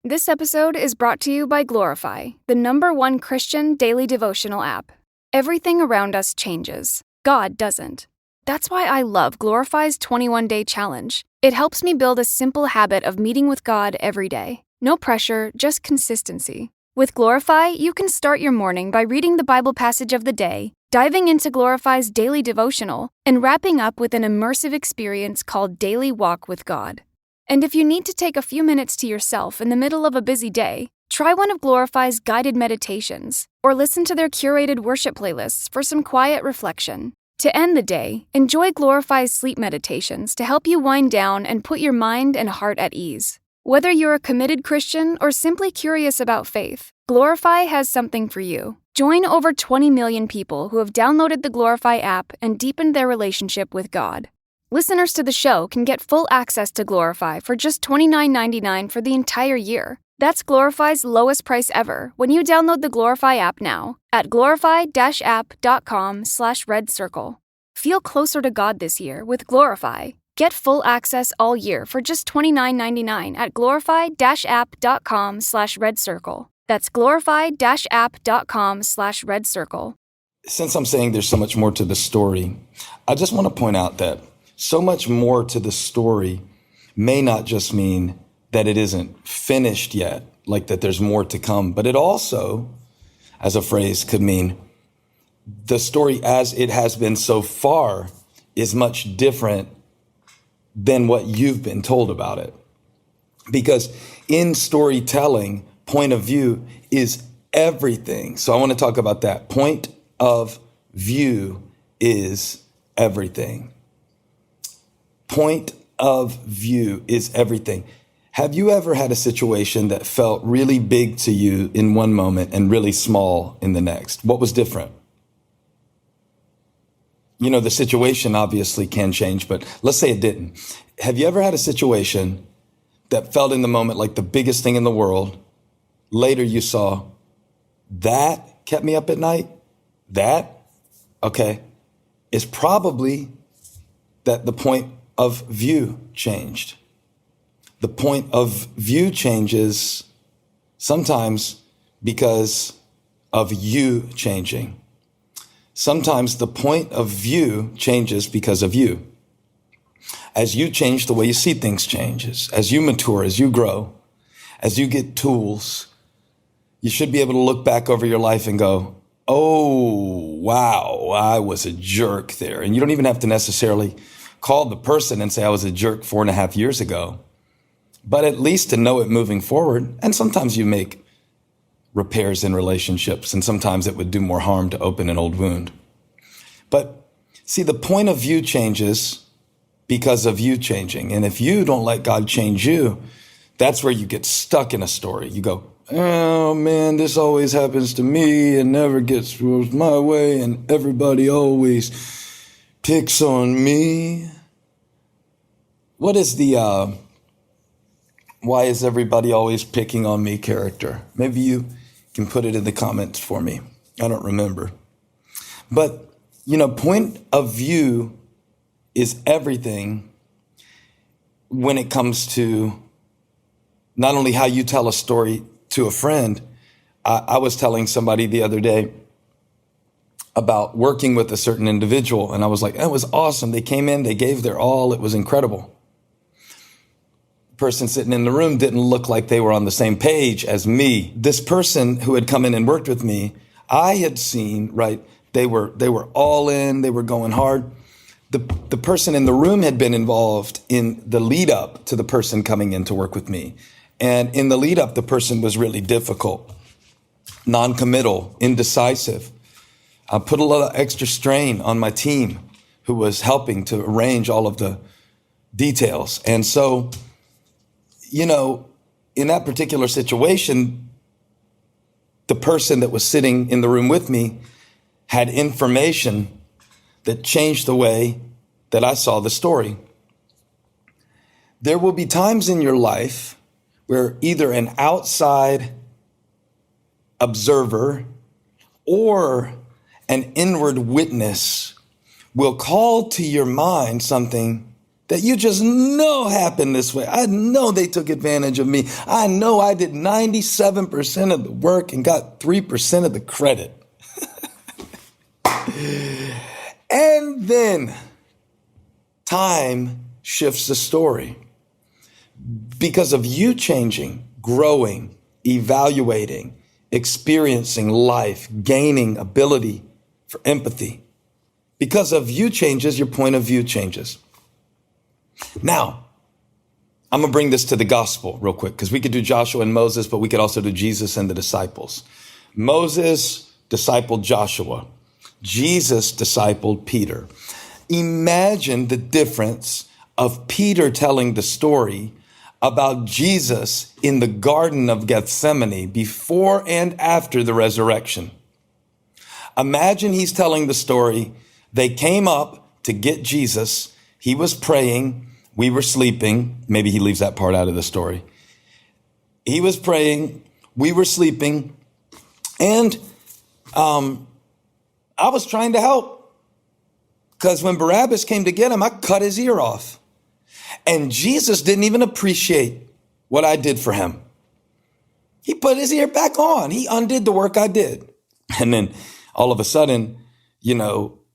This episode is brought to you by Glorify, the #1 Christian daily devotional app. Everything around us changes. God doesn't. That's why I love Glorify's 21-day challenge. It helps me build a simple habit of meeting with God every day. No pressure, just consistency. With Glorify, you can start your morning by reading the Bible passage of the day, diving into Glorify's daily devotional, and wrapping up with an immersive experience called Daily Walk with God. And if you need to take a few minutes to yourself in the middle of a busy day, try one of Glorify's guided meditations, or listen to their curated worship playlists for some quiet reflection. To end the day, enjoy Glorify's sleep meditations to help you wind down and put your mind and heart at ease. Whether you're a committed Christian or simply curious about faith, Glorify has something for you. Join over 20 million people who have downloaded the Glorify app and deepened their relationship with God. Listeners to the show can get full access to Glorify for just $29.99 for the entire year. That's Glorify's lowest price ever when you download the Glorify app now at glorify-app.com/redcircle. Feel closer to God this year with Glorify. Get full access all year for just $29.99 at glorify-app.com/redcircle. That's glorify-app.com/redcircle. Since I'm saying there's so much more to the story, I just want to point out that so much more to the story may not just mean that it isn't finished yet, like that there's more to come, but it also, as a phrase, could mean the story as it has been so far is much different than what you've been told about it. Because in storytelling, point of view is everything. So I want to talk about that. Point of view is everything. Point of view is everything. Have you ever had a situation that felt really big to you in one moment and really small in the next? What was different? You know, the situation obviously can change, but let's say it didn't. Have you ever had a situation that felt in the moment like the biggest thing in the world? Later you saw, that kept me up at night? That? Okay. It's probably that the point of view changed. The point of view changes sometimes because of you changing. Sometimes the point of view changes because of you. As you change, the way you see things changes. As you mature, as you grow, as you get tools, you should be able to look back over your life and go, oh, wow, I was a jerk there. And you don't even have to necessarily call the person and say, I was a jerk 4.5 years ago. But at least to know it moving forward. And sometimes you make repairs in relationships, and sometimes it would do more harm to open an old wound. But see, the point of view changes because of you changing. And if you don't let God change you, that's where you get stuck in a story. You go, oh man, this always happens to me and never gets my way, and everybody always picks on me. What is the why is everybody always picking on me character? Maybe you can put it in the comments for me. I don't remember. But, you know, point of view is everything when it comes to not only how you tell a story to a friend. I was telling somebody the other day about working with a certain individual, and I was like, it was awesome. They came in, they gave their all. It was incredible. Person sitting in the room didn't look like they were on the same page as me. This person who had come in and worked with me, I had seen, right, they were all in, they were going hard. The person in the room had been involved in the lead up to the person coming in to work with me. And in the lead up, the person was really difficult, non-committal, indecisive. I put a lot of extra strain on my team who was helping to arrange all of the details. And so, you know, in that particular situation, the person that was sitting in the room with me had information that changed the way that I saw the story. There will be times in your life where either an outside observer or an inward witness will call to your mind something that you just know happened this way. I know they took advantage of me. I know I did 97% of the work and got 3% of the credit. And then time shifts the story. Because of you changing, growing, evaluating, experiencing life, gaining ability for empathy. Because of you changes, your point of view changes. Now, I'm going to bring this to the gospel real quick, because we could do Joshua and Moses, but we could also do Jesus and the disciples. Moses discipled Joshua. Jesus discipled Peter. Imagine the difference of Peter telling the story about Jesus in the Garden of Gethsemane before and after the resurrection. Imagine he's telling the story. They came up to get Jesus. He was praying. We were sleeping. Maybe he leaves that part out of the story. He was praying. We were sleeping. And I was trying to help, because when Barabbas came to get him, I cut his ear off. And Jesus didn't even appreciate what I did for him. He put his ear back on. He undid the work I did. And then all of a sudden,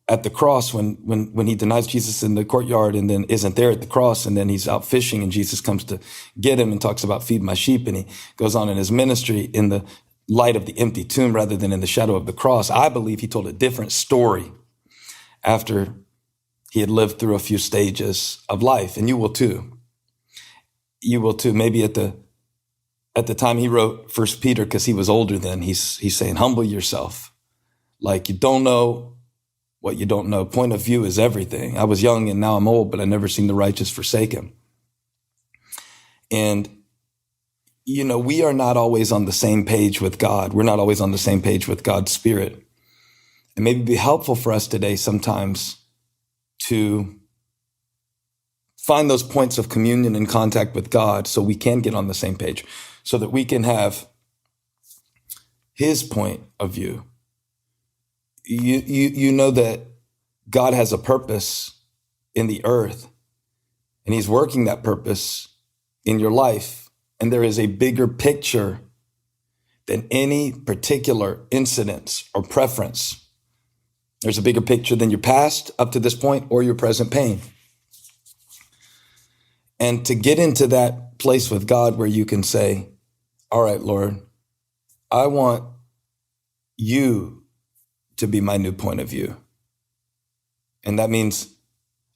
at the cross, when he denies Jesus in the courtyard and then isn't there at the cross, and then he's out fishing and Jesus comes to get him and talks about feed my sheep, and he goes on in his ministry in the light of the empty tomb rather than in the shadow of the cross. I believe he told a different story after he had lived through a few stages of life, and you will too. You will too. Maybe at the time he wrote First Peter, because he was older then, he's saying, humble yourself. Like, you don't know what you don't know. Point of view is everything. I was young and now I'm old, but I never seen the righteous forsaken. And, we are not always on the same page with God. We're not always on the same page with God's Spirit. It may be helpful for us today sometimes to find those points of communion and contact with God so we can get on the same page, so that we can have his point of view. You know that God has a purpose in the earth, and he's working that purpose in your life. And there is a bigger picture than any particular incident or preference. There's a bigger picture than your past up to this point or your present pain. And to get into that place with God where you can say, all right, Lord, I want you to be my new point of view. And that means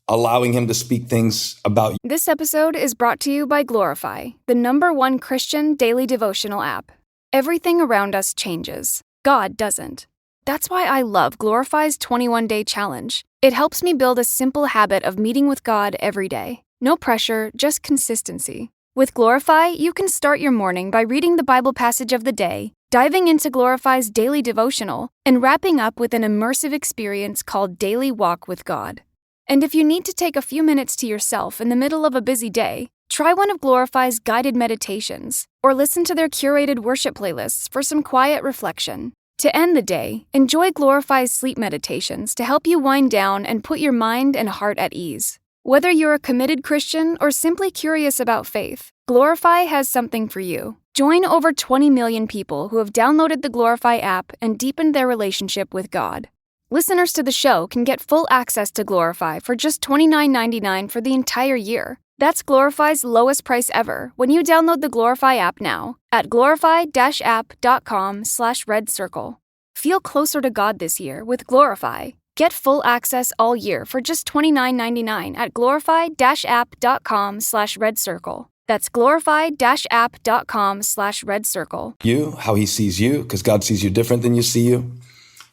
allowing him to speak things about you. This episode is brought to you by Glorify, the #1 Christian daily devotional app. Everything around us changes. God doesn't. That's why I love Glorify's 21-day challenge. It helps me build a simple habit of meeting with God every day. No pressure, just consistency. With Glorify, you can start your morning by reading the Bible passage of the day, diving into Glorify's daily devotional, and wrapping up with an immersive experience called Daily Walk with God. And if you need to take a few minutes to yourself in the middle of a busy day, try one of Glorify's guided meditations, or listen to their curated worship playlists for some quiet reflection. To end the day, enjoy Glorify's sleep meditations to help you wind down and put your mind and heart at ease. Whether you're a committed Christian or simply curious about faith, Glorify has something for you. Join over 20 million people who have downloaded the Glorify app and deepened their relationship with God. Listeners to the show can get full access to Glorify for just $29.99 for the entire year. That's Glorify's lowest price ever when you download the Glorify app now at glorify-app.com/redcircle. Feel closer to God this year with Glorify. Get full access all year for just $29.99 at glorify-app.com/redcircle. That's glorify-app.com/redcircle. You, how he sees you, because God sees you different than you see you.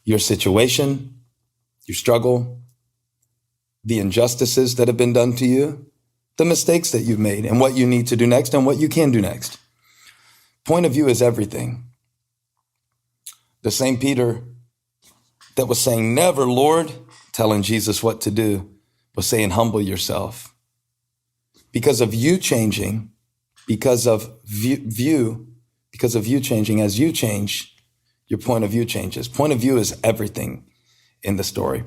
Your situation, your struggle, the injustices that have been done to you, the mistakes that you've made, and what you need to do next and what you can do next. Point of view is everything. The same Peter that was saying, never, Lord, telling Jesus what to do, was saying, humble yourself. Because of you changing, because of you changing, as you change, your point of view changes. Point of view is everything in the story.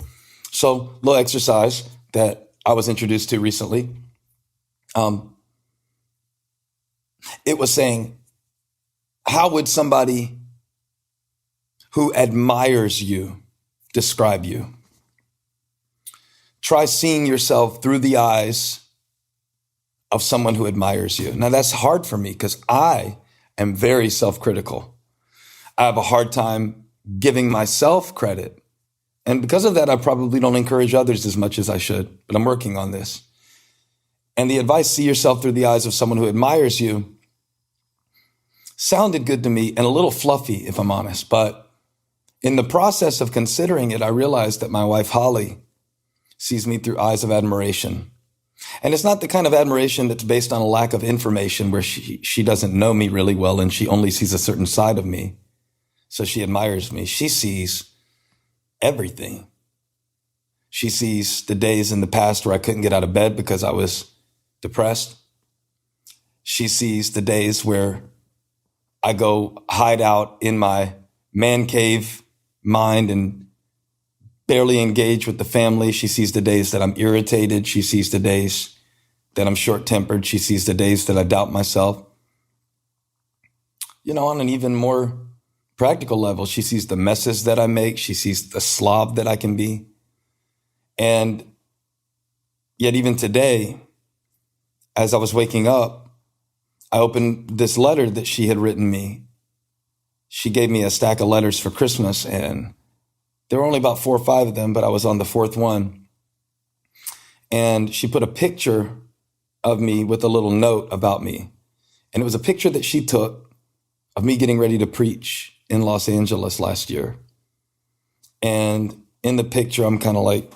So, little exercise that I was introduced to recently. Um, it was saying, how would somebody who admires you describe you? Try seeing yourself through the eyes of someone who admires you. Now, that's hard for me because I am very self-critical. I have a hard time giving myself credit. And because of that, I probably don't encourage others as much as I should, but I'm working on this. And the advice, see yourself through the eyes of someone who admires you, sounded good to me and a little fluffy, if I'm honest. But in the process of considering it, I realized that my wife, Holly, sees me through eyes of admiration. And it's not the kind of admiration that's based on a lack of information where she doesn't know me really well and she only sees a certain side of me. So she admires me. She sees everything. She sees the days in the past where I couldn't get out of bed because I was depressed. She sees the days where I go hide out in my man cave mind and barely engage with the family. She sees the days that I'm irritated. She sees the days that I'm short-tempered. She sees the days that I doubt myself. You know, on an even more practical level, she sees the messes that I make. She sees the slob that I can be. And yet even today, as I was waking up, I opened this letter that she had written me. She gave me a stack of letters for Christmas, and there were only about 4 or 5 of them, but I was on the 4th one. And she put a picture of me with a little note about me. And it was a picture that she took of me getting ready to preach in Los Angeles last year. And in the picture, I'm kind of like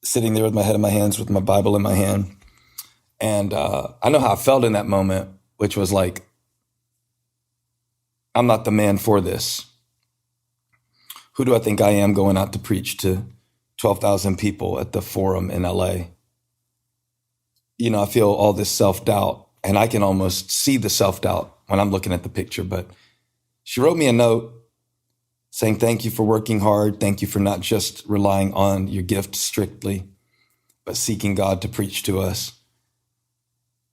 sitting there with my head in my hands, with my Bible in my hand. And I know how I felt in that moment, which was like, I'm not the man for this. Who do I think I am going out to preach to 12,000 people at the Forum in LA? You know, I feel all this self-doubt, and I can almost see the self-doubt when I'm looking at the picture. But she wrote me a note saying, thank you for working hard. Thank you for not just relying on your gift strictly, but seeking God to preach to us.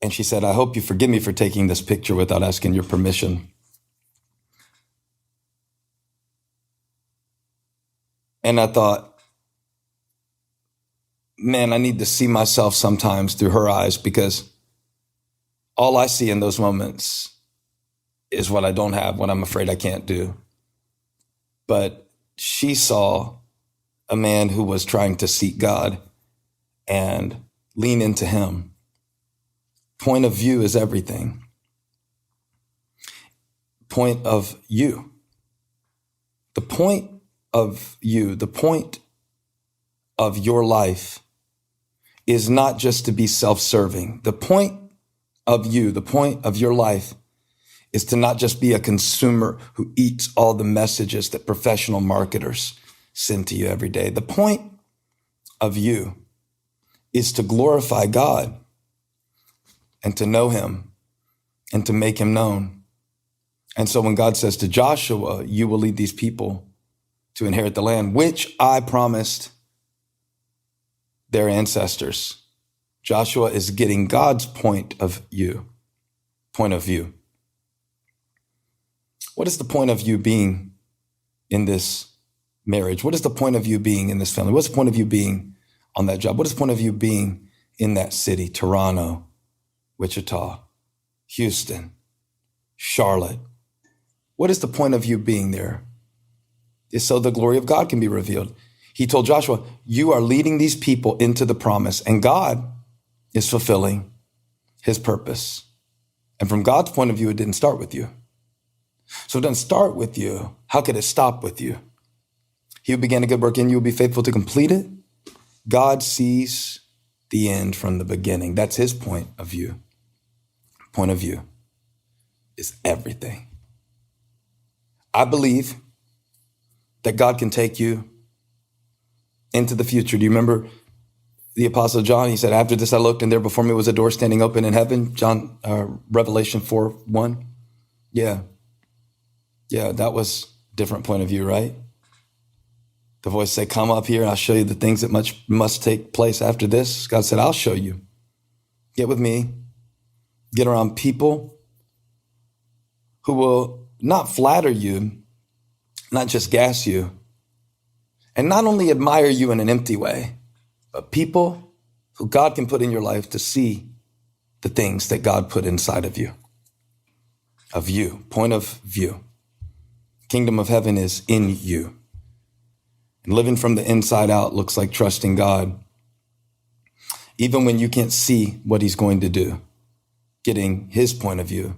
And she said, I hope you forgive me for taking this picture without asking your permission. And I thought, man, I need to see myself sometimes through her eyes, because all I see in those moments is what I don't have, what I'm afraid I can't do. But she saw a man who was trying to seek God and lean into him. Point of view is everything. Point of you. The point of you, the point of your life is not just to be self-serving. The point of you, the point of your life is to not just be a consumer who eats all the messages that professional marketers send to you every day. The point of you is to glorify God and to know him and to make him known. And so when God says to Joshua, you will lead these people to inherit the land, which I promised their ancestors, Joshua is getting God's point of view. What is the point of you being in this marriage? What is the point of you being in this family? What's the point of you being on that job? What is the point of you being in that city, Toronto, Wichita, Houston, Charlotte? What is the point of you being there? It's so the glory of God can be revealed. He told Joshua, you are leading these people into the promise, and God is fulfilling his purpose. And from God's point of view, it didn't start with you. So it doesn't start with you. How could it stop with you? He who began a good work in you will be faithful to complete it. God sees the end from the beginning. That's his point of view. Point of view is everything. I believe that God can take you into the future. Do you remember the Apostle John? He said, after this I looked, and there before me was a door standing open in heaven. Revelation 4:1. Yeah, that was a different point of view, right? The voice said, come up here, I'll show you the things that must take place after this. God said, I'll show you. Get with me. Get around people who will not flatter you, not just gas you, and not only admire you in an empty way, but people who God can put in your life to see the things that God put inside of you. Point of view. Kingdom of heaven is in you. And living from the inside out looks like trusting God, even when you can't see what he's going to do, getting his point of view,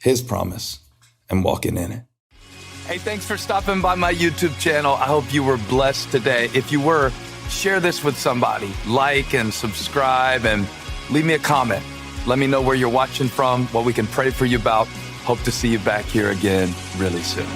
his promise, and walking in it. Hey, thanks for stopping by my YouTube channel. I hope you were blessed today. If you were, share this with somebody. Like and subscribe and leave me a comment. Let me know where you're watching from, what we can pray for you about. Hope to see you back here again really soon.